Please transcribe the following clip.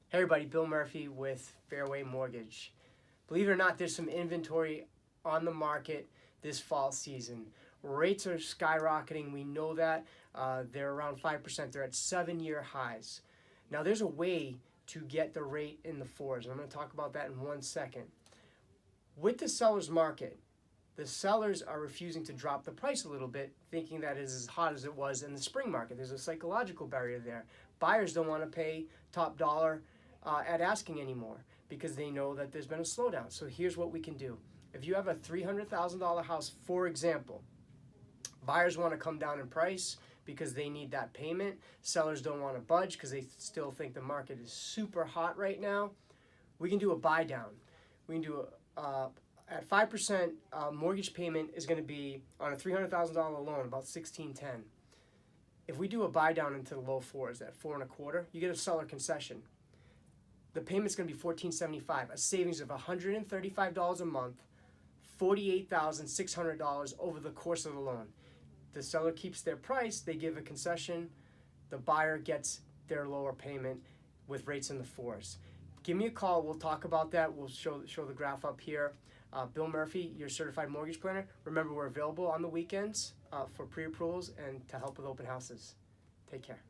Hey everybody, Bill Murphy with Fairway Mortgage. Believe it or not, there's some inventory on the market this fall season. Rates are skyrocketing, we know that. They're around 5%, they're at 7-year highs. Now there's a way to get the rate in the fours, and I'm going to talk about that in 1 second. With the seller's market, the sellers are refusing to drop the price a little bit, thinking that it is as hot as it was in the spring market. There's a psychological barrier there. Buyers don't want to pay top dollar at asking anymore because they know that there's been a slowdown. So here's what we can do. If you have a $300,000 house, for example, buyers want to come down in price because they need that payment. Sellers don't want to budge because they still think the market is super hot right now. We can do a buy down. We can do at 5%, mortgage payment is going to be on a $300,000 loan about $1,610. If we do a buy down into the low fours at 4.25, you get a seller concession. The payment's going to be $1,475, a savings of $135 a month, $48,600 over the course of the loan. The seller keeps their price, they give a concession, the buyer gets their lower payment with rates in the fours. Give me a call, we'll talk about that, we'll show the graph up here. Bill Murphy, your certified mortgage planner. Remember, we're available on the weekends for pre-approvals and to help with open houses. Take care.